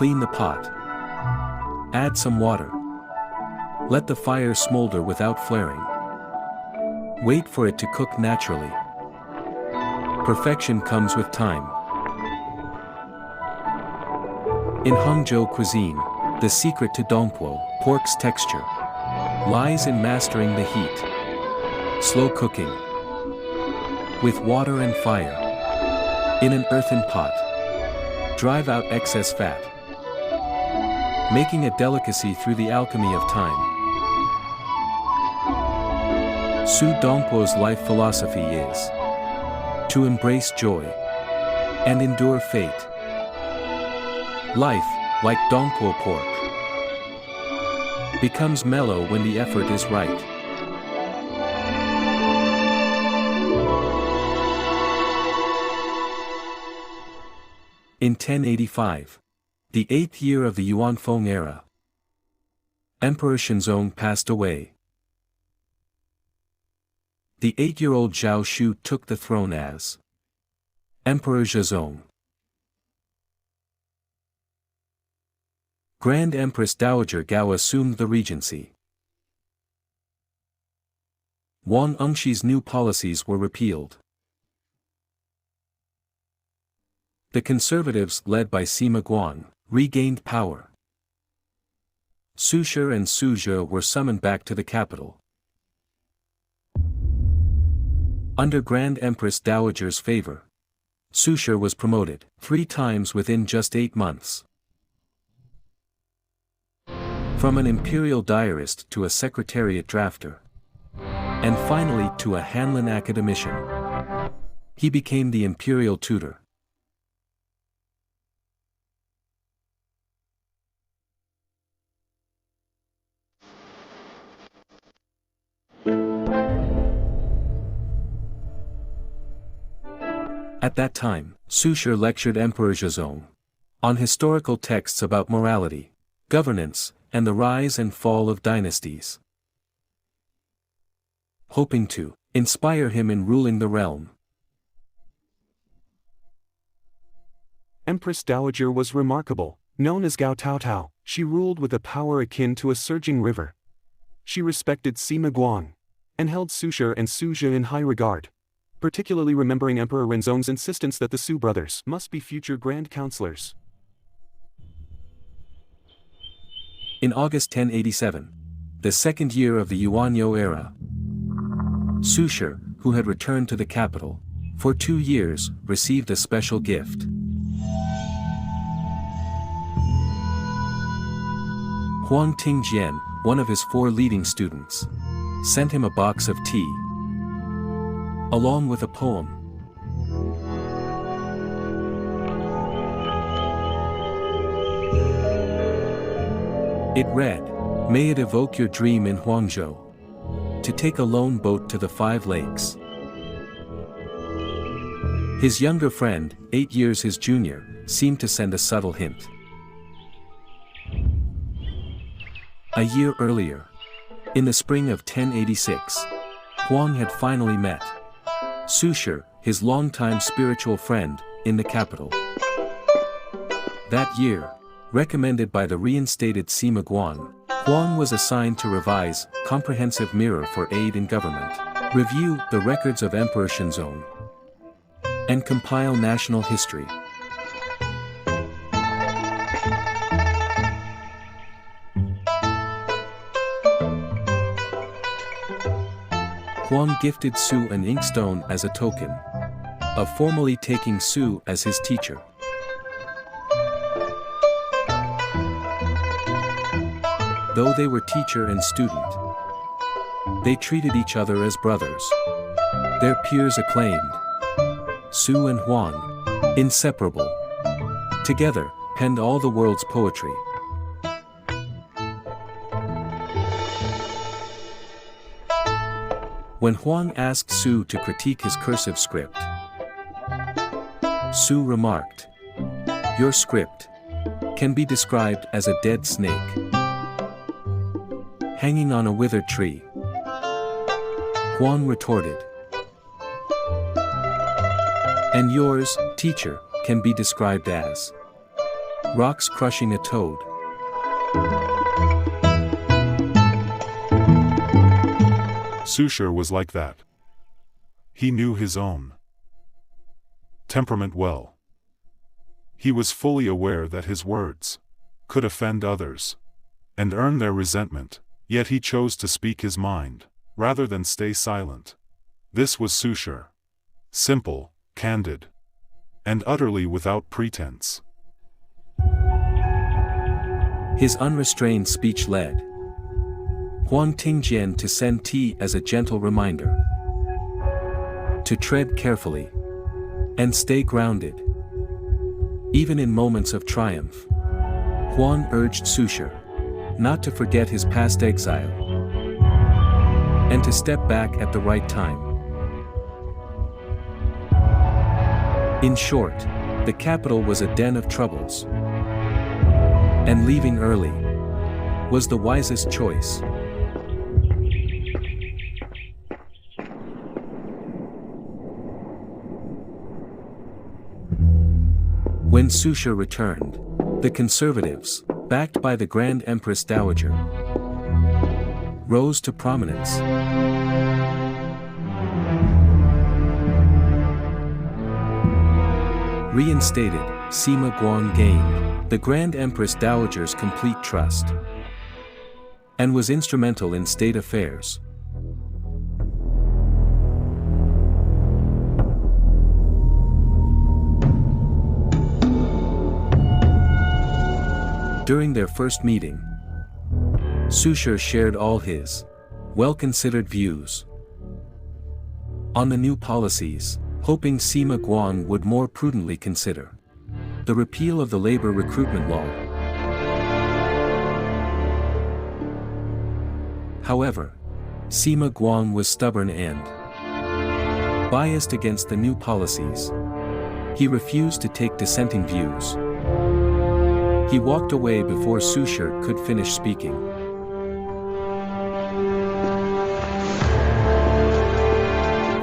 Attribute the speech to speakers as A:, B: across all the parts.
A: Clean the pot. Add some water. Let the fire smolder without flaring. Wait for it to cook naturally. Perfection comes with time. In Hangzhou cuisine, the secret to sudongpo, pork's texture, lies in mastering the heat. Slow cooking. With water and fire. In an earthen pot. Drive out excess fat. Making a delicacy through the alchemy of time. Sudongpo's life philosophy is to embrace joy and endure fate. Life, like sudongpo pork, becomes mellow when the effort is right. In 1085, the 8th year of the Yuanfeng era, Emperor Shenzong passed away. The 8-year-old Zhao Shu took the throne as Emperor Zhezong. Grand Empress Dowager Gao assumed the regency. Wang Engshi's new policies were repealed. The conservatives, led by Sima Guan, regained power. Su Shi and Su Shi were summoned back to the capital. Under Grand Empress Dowager's favor, Su Shi was promoted 3 times within just 8 months. From an imperial diarist to a secretariat drafter, and finally to a Hanlin academician, he became the imperial tutor. At that time, Su Shi lectured Emperor Zhezong on historical texts about morality, governance, and the rise and fall of dynasties, hoping to inspire him in ruling the realm.
B: Empress Dowager was remarkable. Known as Gao Tao Tao, she ruled with a power akin to a surging river. She respected Sima Guan, and held Su Shi and Su Shi in high regard, particularly remembering Emperor Renzong's insistence that the Su brothers must be future grand counselors.
A: In August 1087, the 2nd year of the Yuanyo era, Su Shi, who had returned to the capital for 2 years, received a special gift. Huang Tingjian, one of his 4 leading students, sent him a box of tea, along with a poem. It read, "May it evoke your dream in Hangzhou, to take a lone boat to the 5 lakes." His younger friend, 8 years his junior, seemed to send a subtle hint. A year earlier, in the spring of 1086, Huang had finally met Su Shi, his longtime spiritual friend, in the capital. That year, recommended by the reinstated Sima Guan, Huang was assigned to revise Comprehensive Mirror for Aid in Government, review the records of Emperor Shenzong, and compile national history. Huang gifted Su an inkstone as a token of formally taking Su as his teacher. Though they were teacher and student, they treated each other as brothers. Their peers acclaimed Su and Huang, inseparable, together, penned all the world's poetry. When Huang asked Su to critique his cursive script, Su remarked, "Your script can be described as a dead snake hanging on a withered tree." Huang retorted, "And yours, teacher, can be described as rocks crushing a toad.
C: Su Shi was like that. He knew his own temperament well. He was fully aware that his words could offend others and earn their resentment, yet he chose to speak his mind, rather than stay silent. This was Su Shi. Simple, candid, and utterly without pretense.
A: His unrestrained speech led Huang Tingjian to send tea as a gentle reminder to tread carefully and stay grounded. Even in moments of triumph, Huang urged Su Shi not to forget his past exile and to step back at the right time. In short, the capital was a den of troubles, and leaving early was the wisest choice. When Su Shi returned, the conservatives, backed by the Grand Empress Dowager, rose to prominence. Reinstated, Sima Guang gained the Grand Empress Dowager's complete trust and was instrumental in state affairs. During their first meeting, Su Shi shared all his well-considered views on the new policies, hoping Sima Guang would more prudently consider the repeal of the labor recruitment law. However, Sima Guang was stubborn and biased against the new policies. He refused to take dissenting views. He walked away before Su Shi could finish speaking.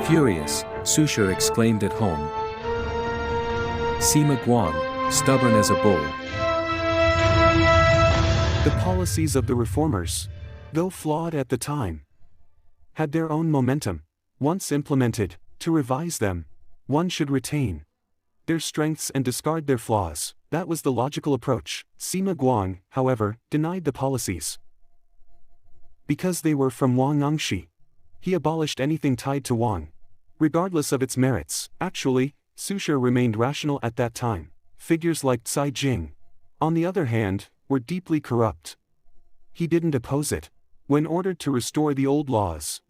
A: Furious, Su Shi exclaimed at home, "Sima Guang, stubborn as a bull."
B: The policies of the reformers, though flawed at the time, had their own momentum. Once implemented, to revise them, one should retain their strengths and discard their flaws. That was the logical approach. Sima Guang, however, denied the policies because they were from Wang Angshi. He abolished anything tied to Wang, regardless of its merits. Actually, Su Shi remained rational at that time. Figures like Cai Jing, on the other hand, were deeply corrupt. He didn't oppose it. When ordered to restore the old laws,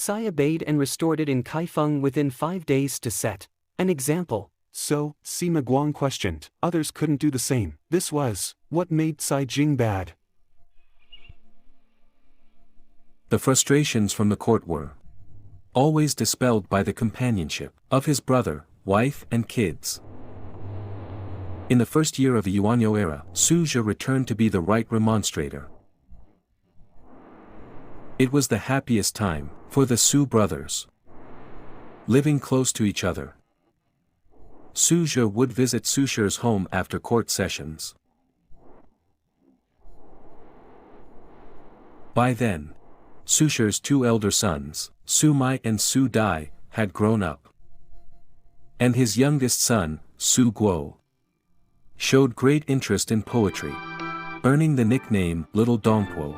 B: Cai obeyed and restored it in Kaifeng within 5 days to set an example. So, Sima Guang questioned. Others couldn't do the same. This was what made Cai Jing bad.
A: The frustrations from the court were always dispelled by the companionship of his brother, wife and kids. In the first year of the Yuanyo era, Su Shi returned to be the right remonstrator. It was the happiest time for the Su brothers, living close to each other. Su Shi would visit Su Shi's home after court sessions. By then, Su Shi's 2 elder sons, Su Mai and Su Dai, had grown up. And his youngest son, Su Guo, showed great interest in poetry, earning the nickname Little Dongpo.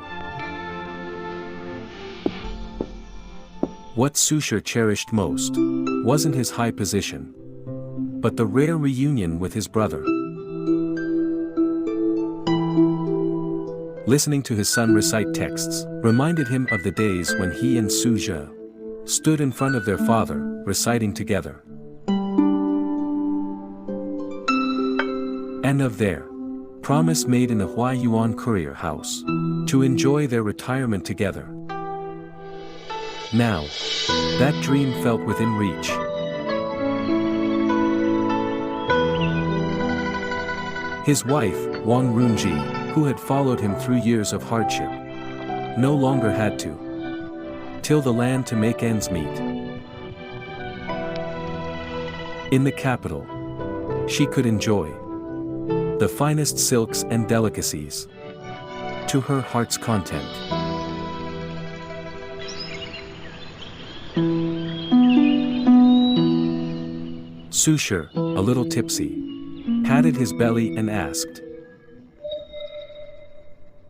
A: What Su Shi cherished most wasn't his high position, but the rare reunion with his brother. Listening to his son recite texts reminded him of the days when he and Su Shi stood in front of their father, reciting together, and of their promise made in the Huayuan courier house to enjoy their retirement together. Now, that dream felt within reach. His wife, Wang Runji, who had followed him through years of hardship, no longer had to till the land to make ends meet. In the capital, she could enjoy the finest silks and delicacies, to her heart's content. Su Shi, a little tipsy, patted his belly and asked,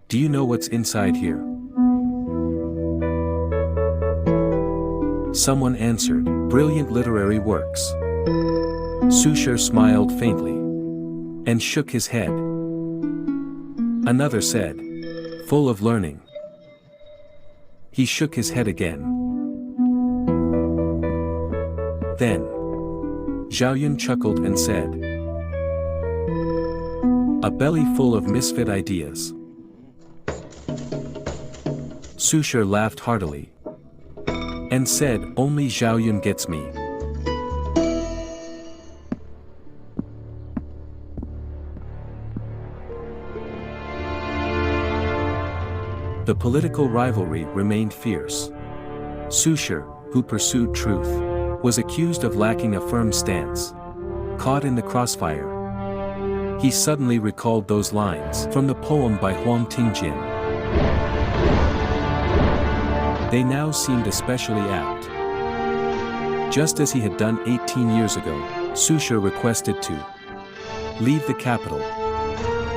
A: "Do you know what's inside here?" Someone answered, "Brilliant literary works." Su Shi smiled faintly and shook his head. Another said, "Full of learning." He shook his head again. Then, Zhaoyun chuckled and said, "A belly full of misfit ideas." Su Shi laughed heartily and said, "Only Zhaoyun gets me." The political rivalry remained fierce. Su Shi, who pursued truth, was accused of lacking a firm stance. Caught in the crossfire, he suddenly recalled those lines from the poem by Huang Tingjin. They now seemed especially apt. Just as he had done 18 years ago, Su Shi requested to leave the capital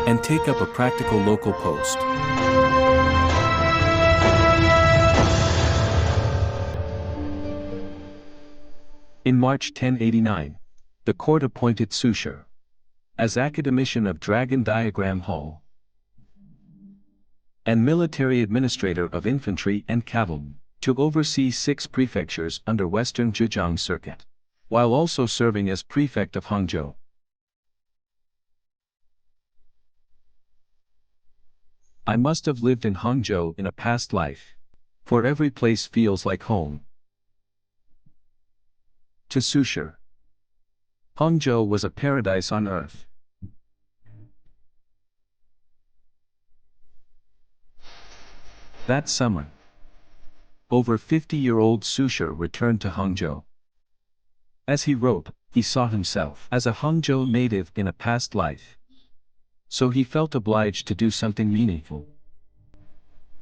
A: and take up a practical local post. In March 1089, the court appointed Su Shi as academician of Dragon Diagram Hall and military administrator of infantry and cavalry, to oversee 6 prefectures under Western Zhejiang Circuit, while also serving as prefect of Hangzhou. I must have lived in Hangzhou in a past life, for every place feels like home. To Su Shi, Hangzhou was a paradise on earth. That summer, over 50-year-old Su Shi returned to Hangzhou. As he wrote, he saw himself as a Hangzhou native in a past life. So he felt obliged to do something meaningful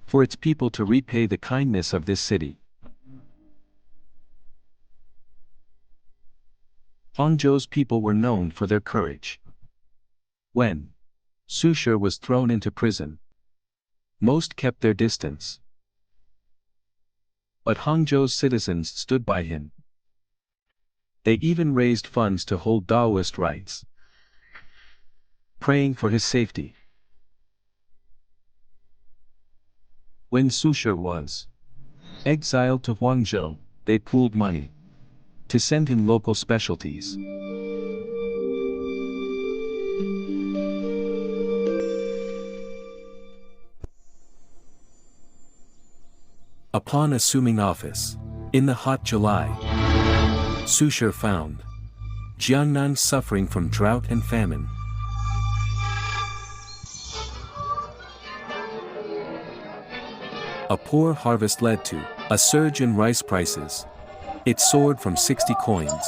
A: for its people to repay the kindness of this city. Hangzhou's people were known for their courage. When Su Shi was thrown into prison, most kept their distance. But Hangzhou's citizens stood by him. They even raised funds to hold Taoist rites, praying for his safety. When Su Shi was exiled to Guangzhou, they pooled money to send him local specialties. Upon assuming office, in the hot July, Su Shi found Jiangnan suffering from drought and famine. A poor harvest led to a surge in rice prices. It soared from 60 coins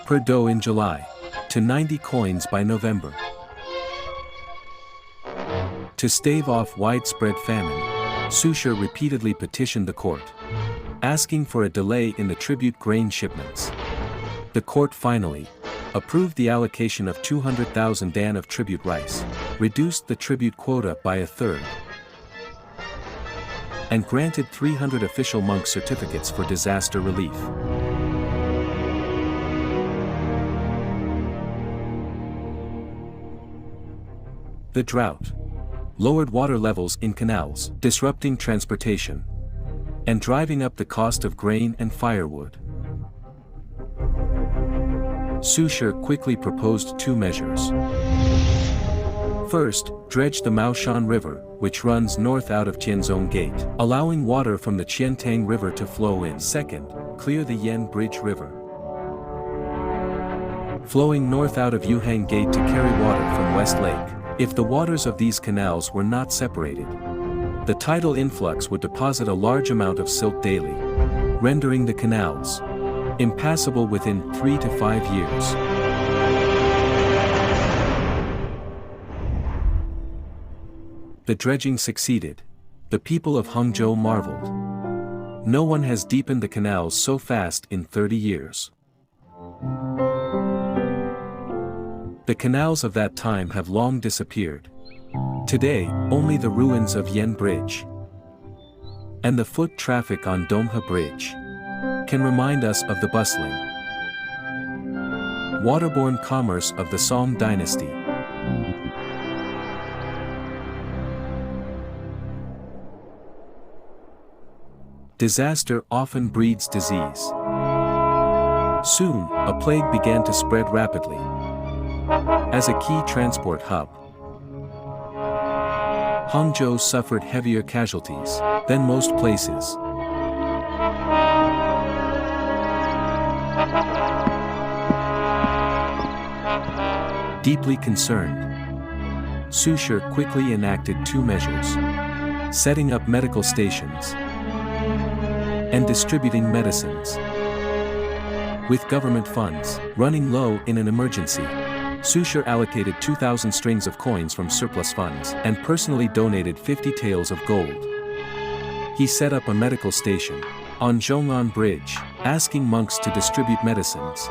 A: per dough in July to 90 coins by November. To stave off widespread famine, Su Shi repeatedly petitioned the court, asking for a delay in the tribute grain shipments. The court finally approved the allocation of 200,000 dan of tribute rice, reduced the tribute quota by a third, and granted 300 official monk certificates for disaster relief. The drought lowered water levels in canals, disrupting transportation and driving up the cost of grain and firewood. Su Shi quickly proposed 2 measures. First, dredge the Maoshan River, which runs north out of Tianzong Gate, allowing water from the Qiantang River to flow in. Second, clear the Yan Bridge River, flowing north out of Yuhang Gate to carry water from West Lake. If the waters of these canals were not separated, the tidal influx would deposit a large amount of silt daily, rendering the canals impassable within 3 to 5 years. The dredging succeeded. The people of Hangzhou marveled. No one has deepened the canals so fast in 30 years. The canals of that time have long disappeared. Today, only the ruins of Yan Bridge and the foot traffic on Donghe Bridge can remind us of the bustling, waterborne commerce of the Song dynasty. Disaster often breeds disease. Soon, a plague began to spread rapidly. As a key transport hub, Hangzhou suffered heavier casualties than most places. Deeply concerned, Su Shi quickly enacted two measures: setting up medical stations and distributing medicines. With government funds running low in an emergency, Su Shi allocated 2,000 strings of coins from surplus funds and personally donated 50 taels of gold. He set up a medical station on Zhong'an Bridge, asking monks to distribute medicines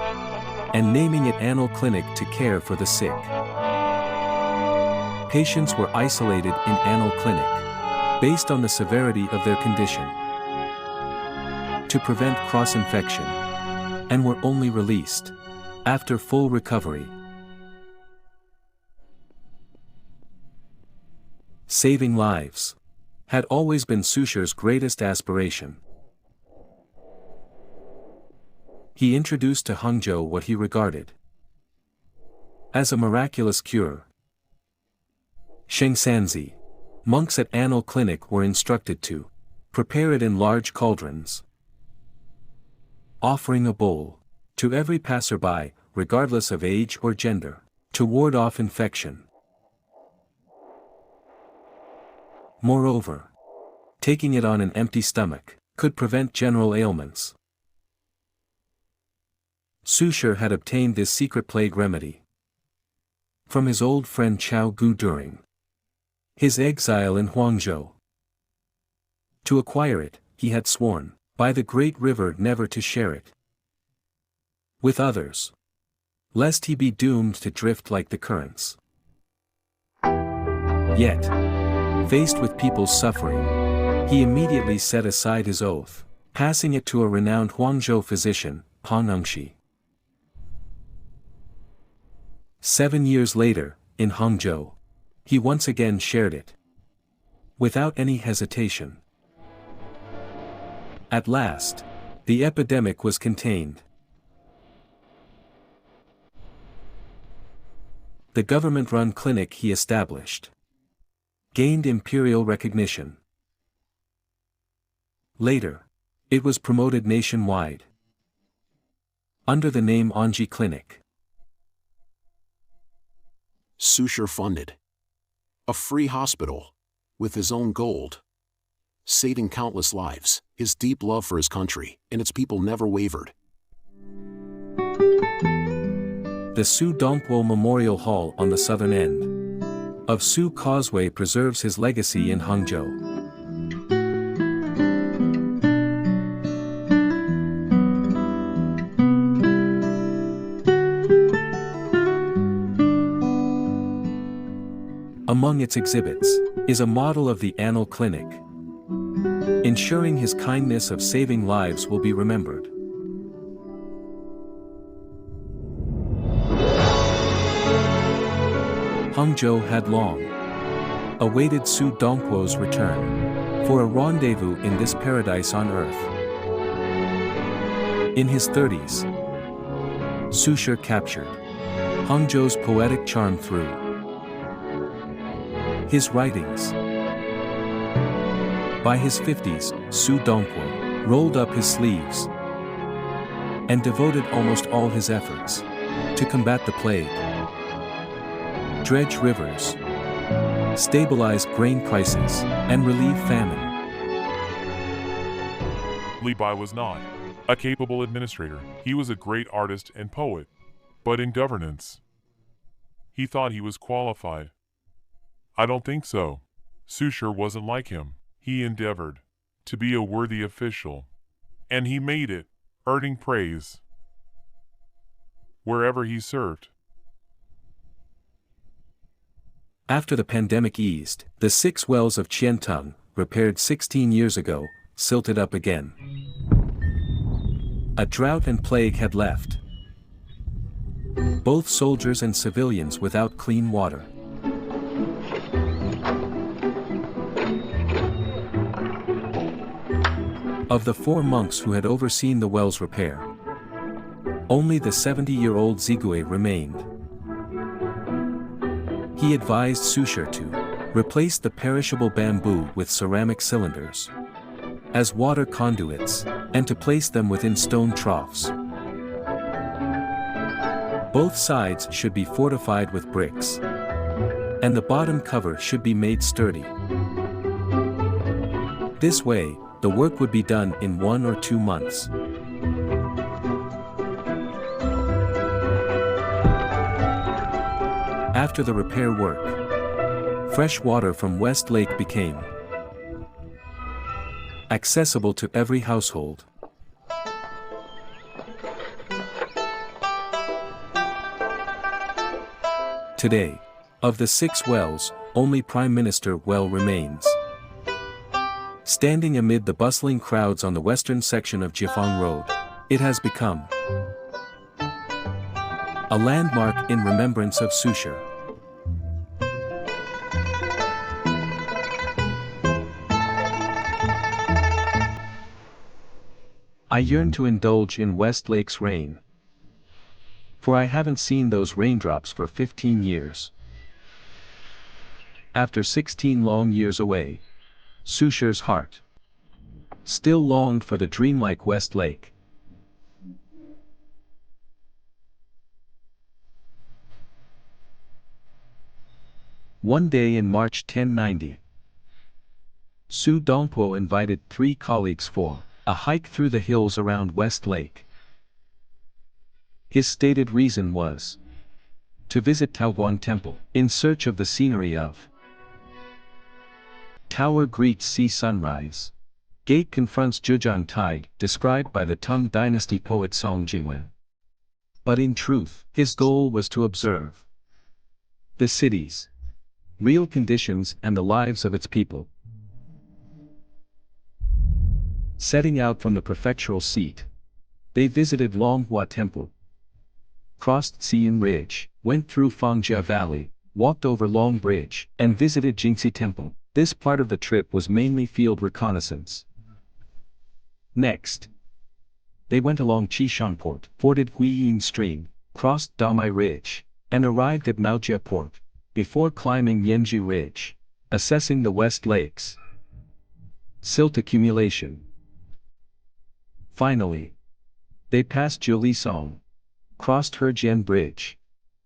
A: and naming it Anle Clinic to care for the sick. Patients were isolated in Anle Clinic based on the severity of their condition to prevent cross-infection, and were only released after full recovery. Saving lives had always been Su Shi's greatest aspiration. He introduced to Hangzhou what he regarded as a miraculous cure. Shengsanzi, monks at Anle Clinic were instructed to prepare it in large cauldrons, offering a bowl to every passerby, regardless of age or gender, to ward off infection. Moreover, taking it on an empty stomach could prevent general ailments. Su Shi had obtained this secret plague remedy from his old friend Chao Gu during his exile in Hangzhou. To acquire it, he had sworn by the great river never to share it with others, lest he be doomed to drift like the currents. Yet, faced with people's suffering, he immediately set aside his oath, passing it to a renowned Hangzhou physician, Han Shi. 7 years later, in Hangzhou, he once again shared it, without any hesitation. At last, the epidemic was contained. The government-run clinic he established gained imperial recognition. Later, it was promoted nationwide under the name Anle Clinic.
D: Su Shi funded a free hospital with his own gold, saving countless lives. His deep love for his country and its people never wavered.
A: The Sudongpo Memorial Hall on the southern end of Su Causeway preserves his legacy in Hangzhou. Among its exhibits is a model of the Anle Clinic, ensuring his kindness of saving lives will be remembered. Hangzhou had long awaited Sudongpo's return for a rendezvous in this paradise on earth. In his 30s, Su Shi captured Hangzhou's poetic charm through his writings. By his 50s, Sudongpo rolled up his sleeves and devoted almost all his efforts to combat the plague, dredge rivers, stabilize grain prices, and relieve famine.
E: Li Bai was not a capable administrator. He was a great artist and poet, but in governance, he thought he was qualified. I don't think so, Su Shi wasn't like him. He endeavored to be a worthy official, and he made it, earning praise wherever he served.
A: After the pandemic eased, the 6 wells of Qiantung, repaired 16 years ago, silted up again. A drought and plague had left both soldiers and civilians without clean water. Of the 4 monks who had overseen the well's repair, only the 70-year-old Zigui remained. He advised Su Shi to replace the perishable bamboo with ceramic cylinders as water conduits, and to place them within stone troughs. Both sides should be fortified with bricks, and the bottom cover should be made sturdy. This way, the work would be done in 1 or 2 months. After the repair work, fresh water from West Lake became accessible to every household. Today, of the 6 wells, only Prime Minister well remains. Standing amid the bustling crowds on the western section of Jifang Road, it has become a landmark in remembrance of Su Shi. I yearn to indulge in West Lake's rain, for I haven't seen those raindrops for 15 years. After 16 long years away, Su Shi's heart still longed for the dreamlike West Lake. One day in March 1090, Sudongpo invited 3 colleagues for a hike through the hills around West Lake. His stated reason was to visit Taoguan Temple in search of the scenery of Tower greets sea sunrise. Gate confronts Zhejiang Tide, described by the Tang Dynasty poet Song Jingwen. But in truth, his goal was to observe the city's real conditions and the lives of its people. Setting out from the prefectural seat, they visited Longhua Temple, crossed Xian Ridge, went through Fangjia Valley, walked over Long Bridge, and visited Jingxi Temple. This part of the trip was mainly field reconnaissance. Next, they went along Qishang Port, forded Huiyin Stream, crossed Damai Ridge, and arrived at Maojia Port, before climbing Yanji Ridge, assessing the West Lakes silt accumulation. Finally, they passed Jiulisong, crossed Hejian Bridge,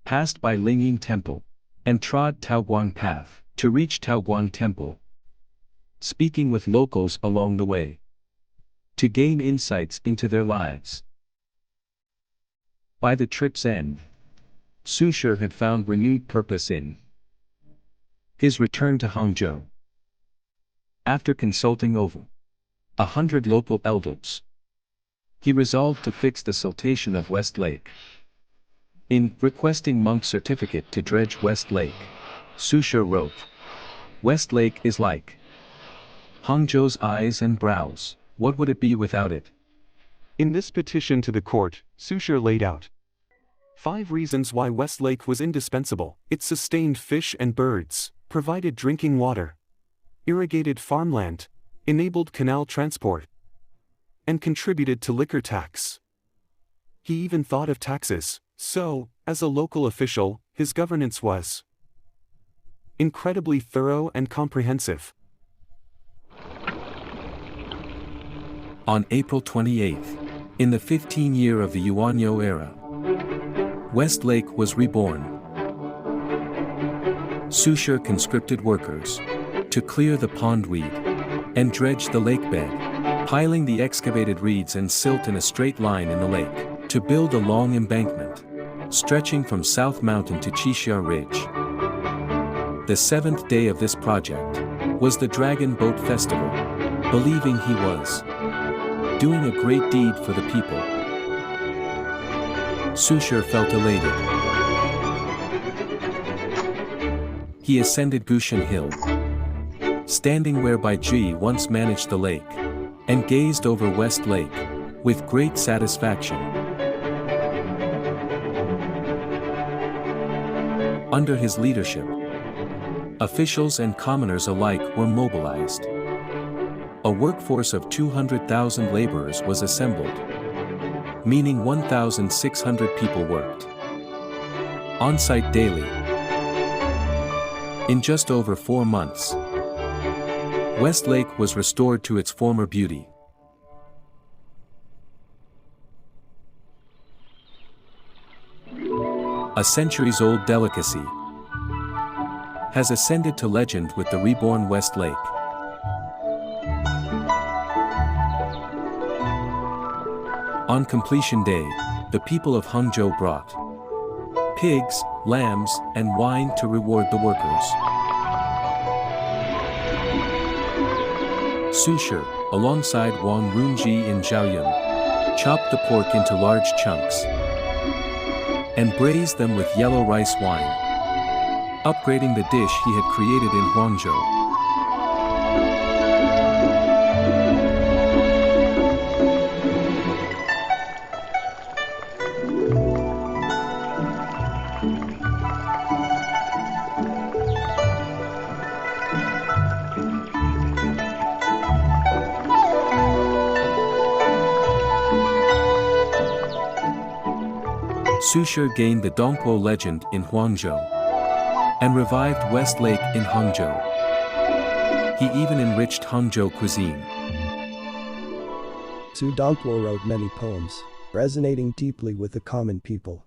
A: passed by Lingyin Temple, and trod Taoguan Path to reach Taoguan Temple, speaking with locals along the way to gain insights into their lives. By the trip's end, Su Shi had found renewed purpose in his return to Hangzhou. After consulting over 100 local elders, he resolved to fix the siltation of West Lake. In requesting monk certificate to dredge West Lake, Su Shi wrote, "West Lake is like Hangzhou's eyes and brows. What would it be without it?"
B: In this petition to the court, Su Shi laid out 5 reasons why West Lake was indispensable. It sustained fish and birds, provided drinking water, irrigated farmland, enabled canal transport, and contributed to liquor tax. He even thought of taxes, so, as a local official, his governance was incredibly thorough and comprehensive.
A: On April 28th, in the 15th year of the Yuanyo era, West Lake was reborn. Su Shi conscripted workers to clear the pondweed and dredge the lake bed, piling the excavated reeds and silt in a straight line in the lake, to build a long embankment, stretching from South Mountain to Qixia Ridge. The 7th day of this project was the Dragon Boat Festival, believing he was doing a great deed for the people. Su Shi felt elated. He ascended Gushan Hill, standing where Bai Ji once managed the lake, and gazed over West Lake with great satisfaction. Under his leadership, officials and commoners alike were mobilized. A workforce of 200,000 laborers was assembled, meaning 1,600 people worked on-site daily. In just over 4 months, West Lake was restored to its former beauty. A centuries-old delicacy has ascended to legend with the reborn West Lake. On completion day, the people of Hangzhou brought pigs, lambs, and wine to reward the workers. Su Shi, alongside Wang Runji in Zhaoyun, chopped the pork into large chunks and braised them with yellow rice wine, upgrading the dish he had created in Hangzhou. Su Shi gained the sudongpo legend in Hangzhou and revived West Lake in Hangzhou. He even enriched Hangzhou cuisine.
F: Sudongpo wrote many poems, resonating deeply with the common people.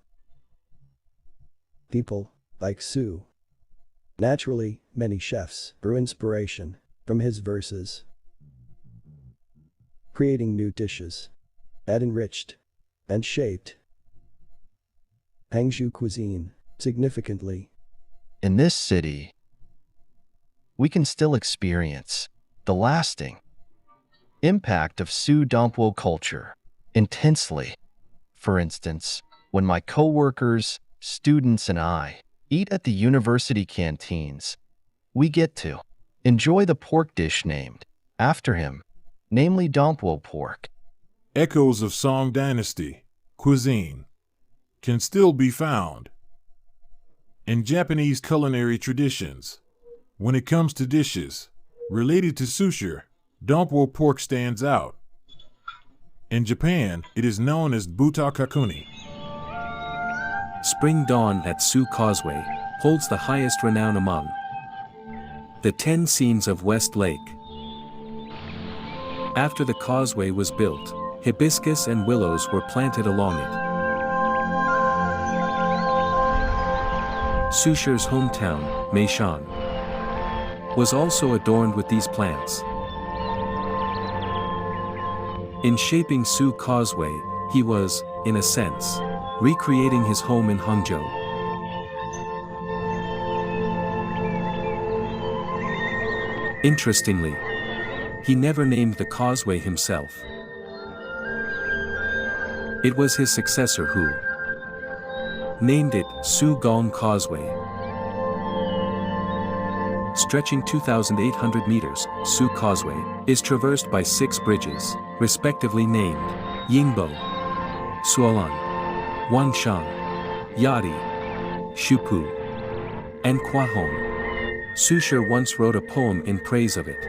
F: People, like Su. Naturally, many chefs drew inspiration from his verses, creating new dishes that enriched and shaped Hangzhou cuisine significantly.
G: In this city, we can still experience the lasting impact of sudongpo culture intensely. For instance, when my coworkers, students, and I eat at the university canteens, we get to enjoy the pork dish named after him, namely sudongpo pork.
E: Echoes of Song Dynasty cuisine can still be found in Japanese culinary traditions. When it comes to dishes related to sushi, sudongpo pork stands out. In Japan, it is known as butakakuni.
A: Spring Dawn at Su Causeway holds the highest renown among the 10 scenes of West Lake. After the causeway was built, hibiscus and willows were planted along it. Su Shi's hometown, Meishan, was also adorned with these plants. In shaping Su Causeway, he was, in a sense, recreating his home in Hangzhou. Interestingly, he never named the causeway himself. It was his successor who named it Su Gong Causeway. Stretching 2,800 meters, Su Causeway is traversed by 6 bridges, respectively named Yingbo, Suolan, Wangshan, Yadi, Shupu, and Kuahong. Su Shi once wrote a poem in praise of it.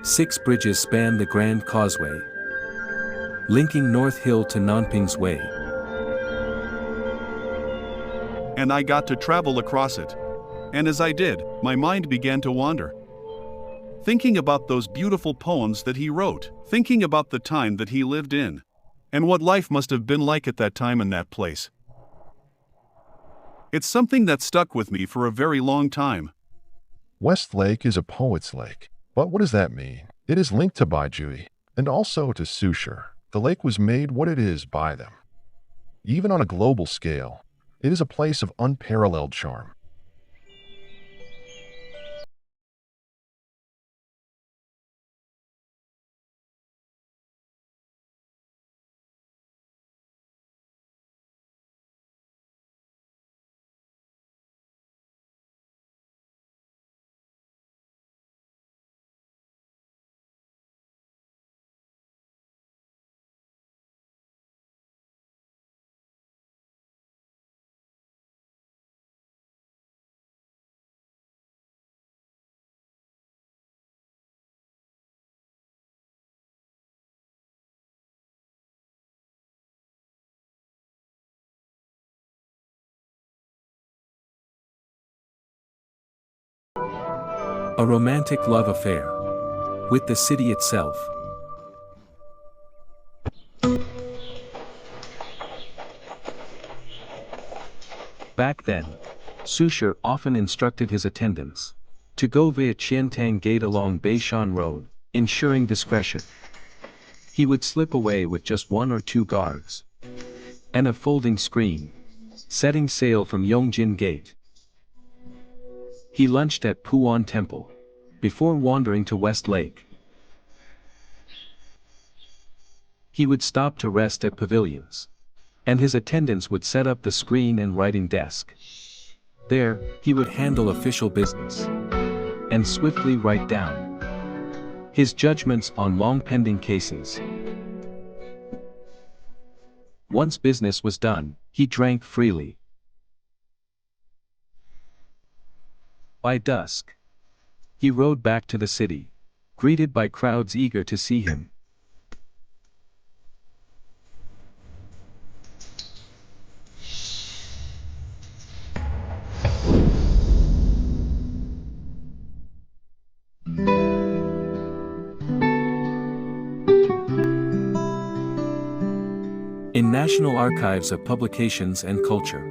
A: 6 bridges span the Grand Causeway, linking North Hill to Nanping's Way.
H: And I got to travel across it. And as I did, my mind began to wander. Thinking about those beautiful poems that he wrote, thinking about the time that he lived in, and what life must have been like at that time in that place. It's something that stuck with me for a very long time.
I: West Lake is a poet's lake. But what does that mean? It is linked to Baijui, and also to Su Shi. The lake was made what it is by them. Even on a global scale, it is a place of unparalleled charm.
A: A romantic love affair with the city itself. Back then, Su Shi often instructed his attendants to go via Qiantang Gate along Beishan Road, ensuring discretion. He would slip away with just 1 or 2 guards and a folding screen, setting sail from Yongjin Gate. He lunched at Puan Temple before wandering to West Lake. He would stop to rest at pavilions, and his attendants would set up the screen and writing desk. There, he would handle official business and swiftly write down his judgments on long-pending cases. Once business was done, he drank freely. By dusk, he rode back to the city, greeted by crowds eager to see him. In National Archives of Publications and Culture,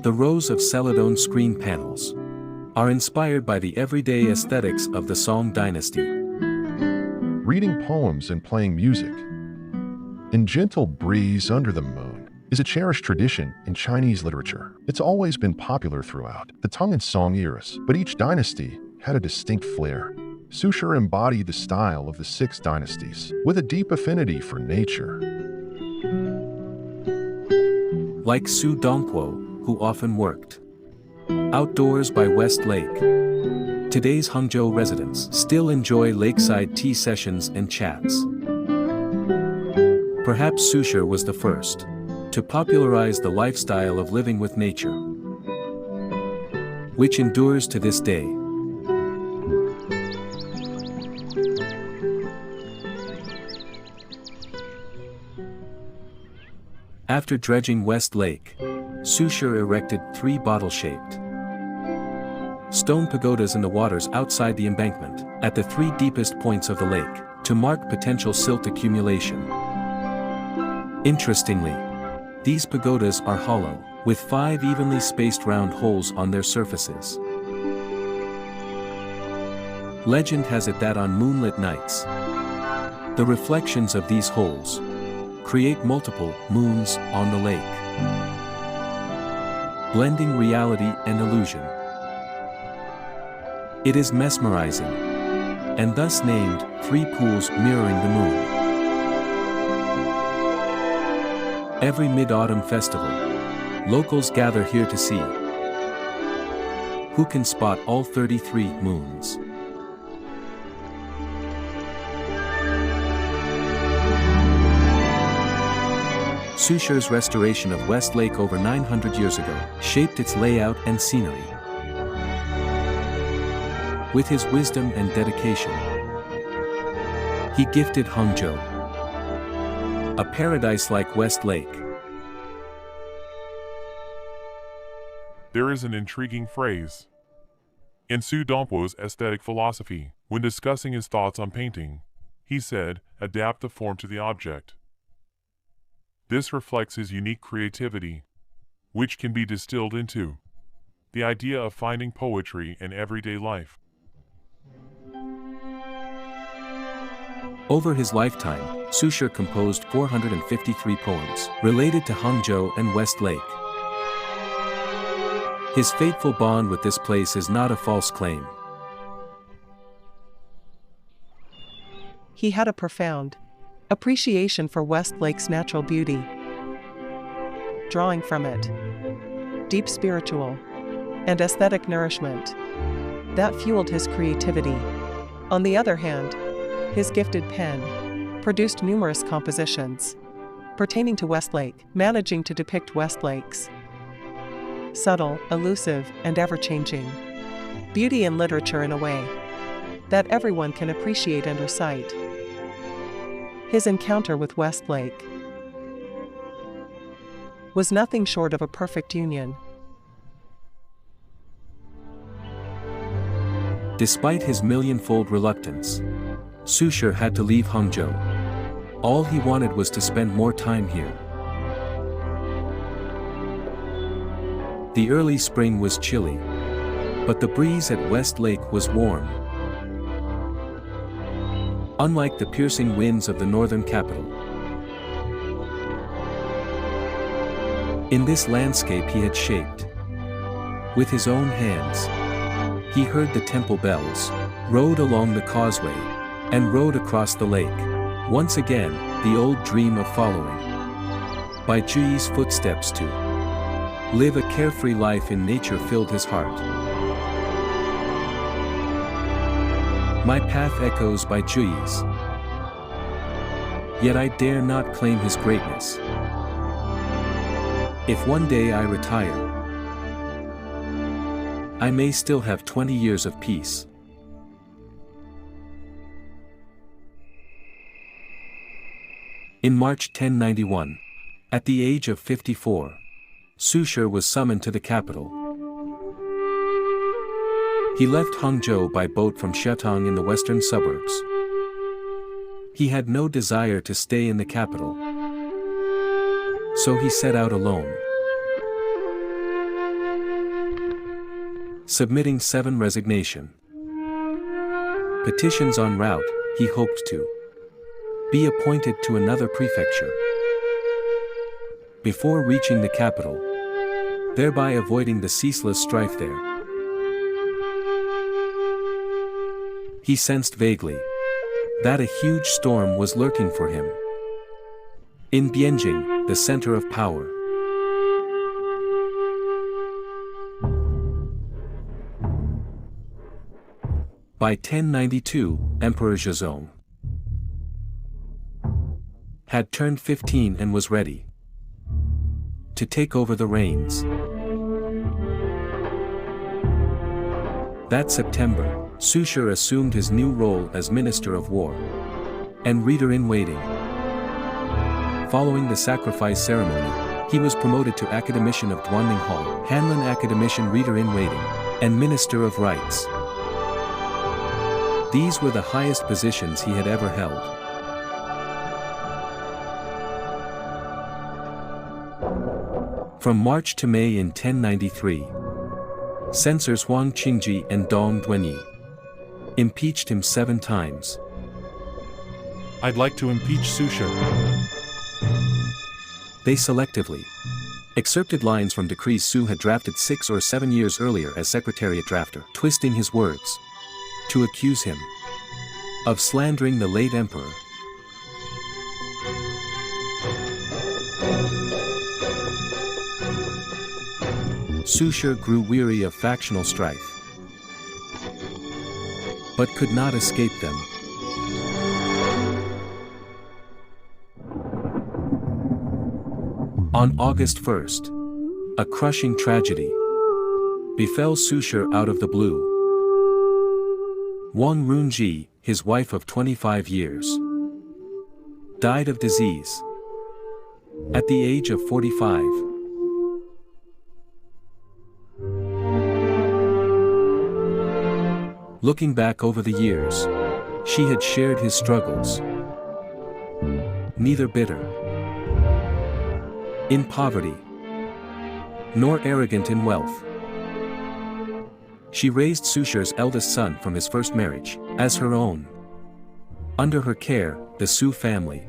A: the rows of celadon screen panels are inspired by the everyday aesthetics of the Song dynasty.
I: Reading poems and playing music in gentle breeze under the moon is a cherished tradition in Chinese literature. It's always been popular throughout the Tang and Song eras, but each dynasty had a distinct flair. Su Shi embodied the style of the 6 dynasties, with a deep affinity for nature.
A: Like Sudongpo, who often worked outdoors by West Lake, today's Hangzhou residents still enjoy lakeside tea sessions and chats. Perhaps Su Shi was the first to popularize the lifestyle of living with nature, which endures to this day. After dredging West Lake, Su Shi erected 3 bottle-shaped stone pagodas in the waters outside the embankment, at the 3 deepest points of the lake, to mark potential silt accumulation. Interestingly, these pagodas are hollow, with 5 evenly spaced round holes on their surfaces. Legend has it that on moonlit nights, the reflections of these holes create multiple moons on the lake, blending reality and illusion. It is mesmerizing, and thus named 3 pools mirroring the moon. Every mid-autumn festival, locals gather here to see who can spot all 33 moons. Su Shi's restoration of West Lake over 900 years ago shaped its layout and scenery. With his wisdom and dedication, he gifted Hangzhou a paradise like West Lake.
J: There is an intriguing phrase in Sudongpo's aesthetic philosophy. When discussing his thoughts on painting, he said, "Adapt the form to the object." This reflects his unique creativity, which can be distilled into the idea of finding poetry in everyday life.
A: Over his lifetime, Su Shi composed 453 poems related to Hangzhou and West Lake. His fateful bond with this place is not a false claim.
K: He had a profound appreciation for West Lake's natural beauty, drawing from it deep spiritual and aesthetic nourishment that fueled his creativity. On the other hand, his gifted pen produced numerous compositions pertaining to West Lake, managing to depict West Lake's subtle, elusive, and ever-changing beauty in literature in a way that everyone can appreciate and recite. His encounter with West Lake was nothing short of a perfect union.
A: Despite his millionfold reluctance, Su Shi had to leave Hangzhou. All he wanted was to spend more time here. The early spring was chilly, but the breeze at West Lake was warm. Unlike the piercing winds of the northern capital. In this landscape he had shaped with his own hands. He heard the temple bells, rode along the causeway, and rode across the lake. Once again, the old dream of following by Juyi's footsteps to live a carefree life in nature filled his heart. My path echoes by Juyi's, yet I dare not claim his greatness. If one day I retire, I may still have 20 years of peace. In March 1091, at the age of 54, Su Shi was summoned to the capital. He left Hangzhou by boat from Shetong in the western suburbs. He had no desire to stay in the capital, so he set out alone. Submitting 7 resignation petitions en route, he hoped to be appointed to another prefecture before reaching the capital, thereby avoiding the ceaseless strife there. He sensed vaguely that a huge storm was lurking for him in Bianjing, the center of power. By 1092, Emperor Zhezong had turned 15 and was ready to take over the reins. That September, Su Shi assumed his new role as Minister of War and Reader-in-Waiting. Following the sacrifice ceremony, he was promoted to Academician of Duanning Hall, Hanlin Academician Reader-in-Waiting, and Minister of Rights. These were the highest positions he had ever held. From March to May in 1093, censors Huang Qingji and Dong Duanyi impeached him 7 times.
B: I'd like to impeach Su Shi.
A: They selectively excerpted lines from decrees Su had drafted 6 or 7 years earlier as secretariat drafter, twisting his words to accuse him of slandering the late emperor. Su Shi grew weary of factional strife, but could not escape them. On August 1st, a crushing tragedy befell Su Shi out of the blue. Wang Runji, his wife of 25 years, died of disease at the age of 45. Looking back over the years, she had shared his struggles, neither bitter in poverty nor arrogant in wealth. She raised Su Shi's eldest son from his first marriage as her own. Under her care, the Su family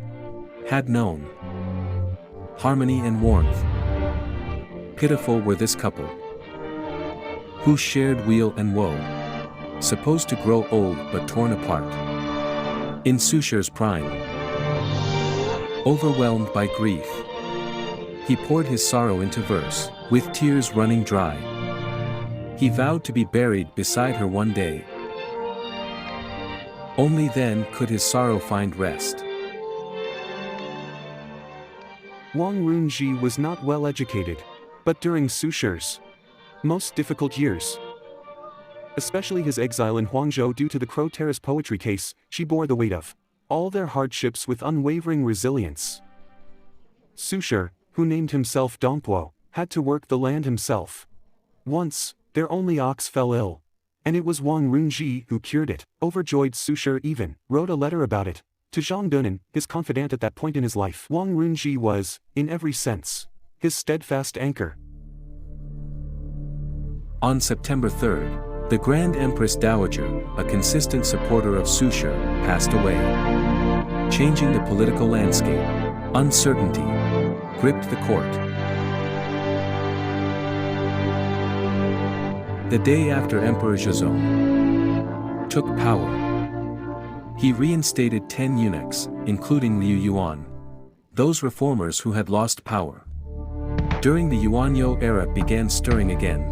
A: had known harmony and warmth. Pitiful were this couple who shared weal and woe, supposed to grow old but torn apart. In Su Shi's prime, overwhelmed by grief, he poured his sorrow into verse, with tears running dry. He vowed to be buried beside her one day. Only then could his sorrow find rest.
B: Wang Runji was not well educated, but during Su Shi's most difficult years, especially his exile in Hangzhou due to the Crow Terrace poetry case, she bore the weight of all their hardships with unwavering resilience. Su Shi, who named himself Sudongpo, had to work the land himself. Once, their only ox fell ill, And it was Wang Runji who cured it. Overjoyed, Su Shi even wrote a letter about it to Zhang Dunan, his confidant at that point in his life. Wang Runji was, in every sense, his steadfast anchor.
A: On September 3rd, the Grand Empress Dowager, a consistent supporter of Su Shi, passed away. Changing the political landscape, uncertainty gripped the court. The day after Emperor Zhezong took power, he reinstated 10 eunuchs, including Liu Yuan, those reformers who had lost power. During the Yuanyo era began stirring again.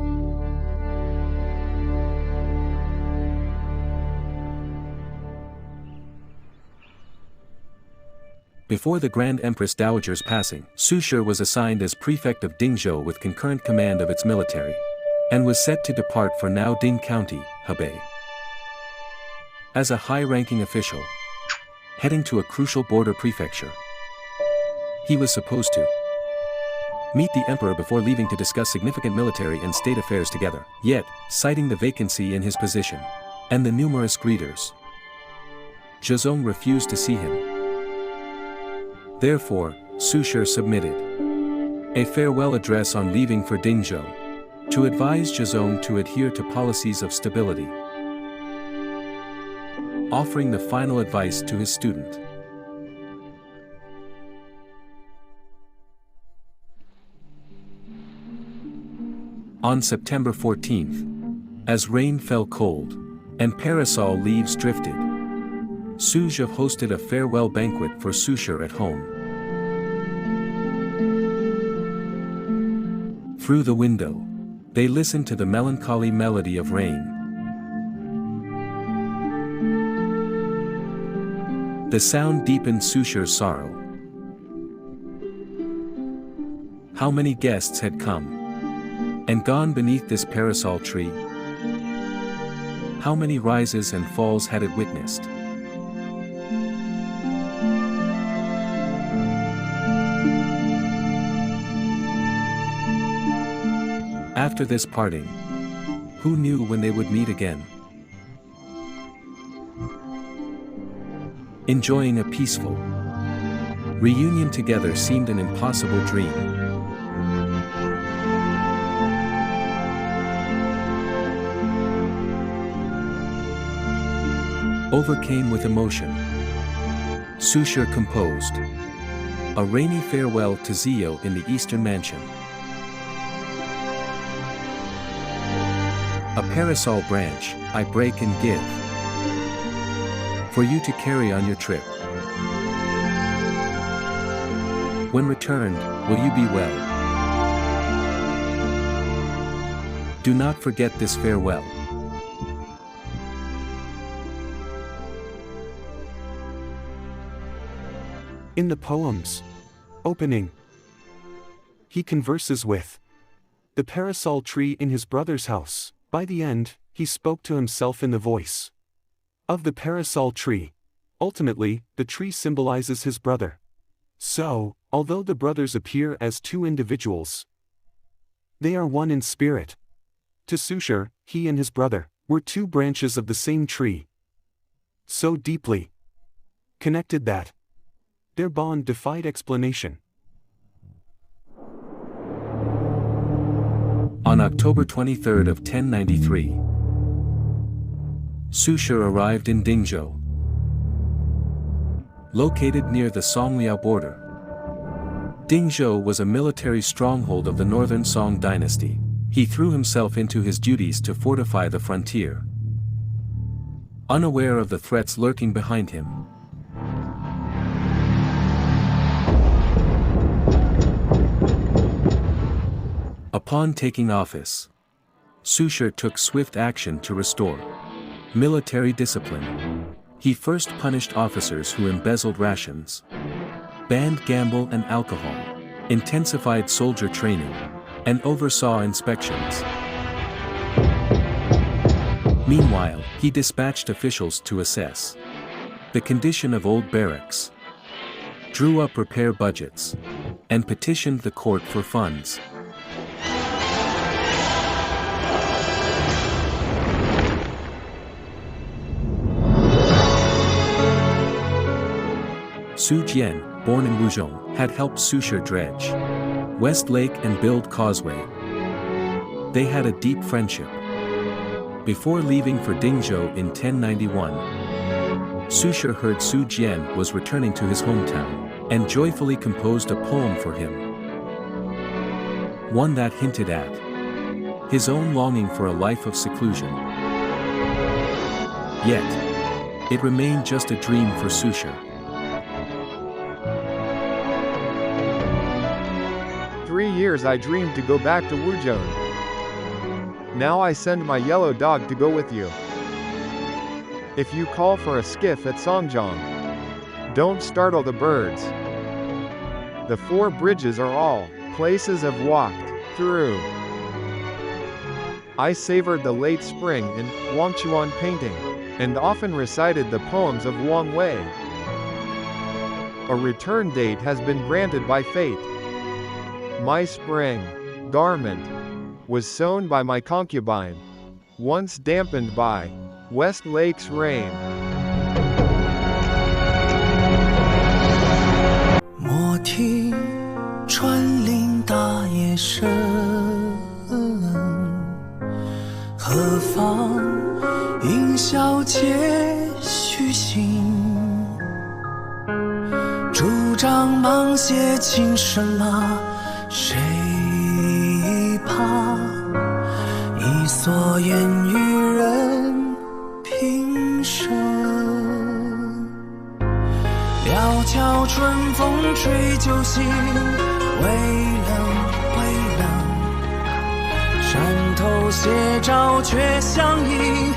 A: Before the Grand Empress Dowager's passing, Su Shi was assigned as prefect of Dingzhou with concurrent command of its military, and was set to depart for Naoding County, Hebei. As a high-ranking official, heading to a crucial border prefecture, he was supposed to meet the emperor before leaving to discuss significant military and state affairs together. Yet, citing the vacancy in his position and the numerous greeters, Zhezong refused to see him. Therefore, Su Shi submitted a farewell address on leaving for Dingzhou to advise Zhezong to adhere to policies of stability, offering the final advice to his student. On September 14th, as rain fell cold and parasol leaves drifted, Su Shi hosted a farewell banquet for Su Shi at home. Through the window, they listened to the melancholy melody of rain. The sound deepened Su Shi's sorrow. How many guests had come and gone beneath this parasol tree? How many rises and falls had it witnessed? After this parting, who knew when they would meet again? Enjoying a peaceful reunion together seemed an impossible dream. Overcame with emotion, Su Shi composed a rainy farewell to Zio in the Eastern Mansion. A parasol branch I break and give for you to carry on your trip. When returned, will you be well? Do not forget this farewell.
B: In the poem's opening, he converses with the parasol tree in his brother's house. By the end, he spoke to himself in the voice of the parasol tree. Ultimately, the tree symbolizes his brother. So, although the brothers appear as two individuals, they are one in spirit. To Su Shi, he and his brother were two branches of the same tree, so deeply connected that their bond defied explanation.
A: On October 23rd of 1093, Su Shi arrived in Dingzhou, located near the Songliao border. Dingzhou was a military stronghold of the northern Song dynasty. He threw himself into his duties to fortify the frontier, unaware of the threats lurking behind him. Upon taking office, Su Shi took swift action to restore military discipline. He first punished officers who embezzled rations, banned gamble and alcohol, intensified soldier training, and oversaw inspections. Meanwhile, he dispatched officials to assess the condition of old barracks, drew up repair budgets, and petitioned the court for funds. Su Jian, born in Wuzhong, had helped Su Shi dredge West Lake and build causeway. They had a deep friendship. Before leaving for Dingzhou in 1091, Su Shi heard Su Jian was returning to his hometown, and joyfully composed a poem for him. One that hinted at his own longing for a life of seclusion. Yet, it remained just a dream for Su Shi.
L: 3 years I dreamed to go back to Wuzhou. Now I send my yellow dog to go with you. If you call for a skiff at Songjiang, don't startle the birds. The 4 bridges are all places I've walked through. I savored the late spring in Wangchuan painting, and often recited the poems of Wang Wei. A return date has been granted by fate. My spring garment was sewn by my concubine, once dampened by West Lake's rain.
M: 莫听穿林大叶声，何妨吟啸且虚行。竹杖芒鞋轻声马，谁怕？一蓑烟雨任平生。料峭春风吹酒醒，微冷微冷。山头斜照却相迎。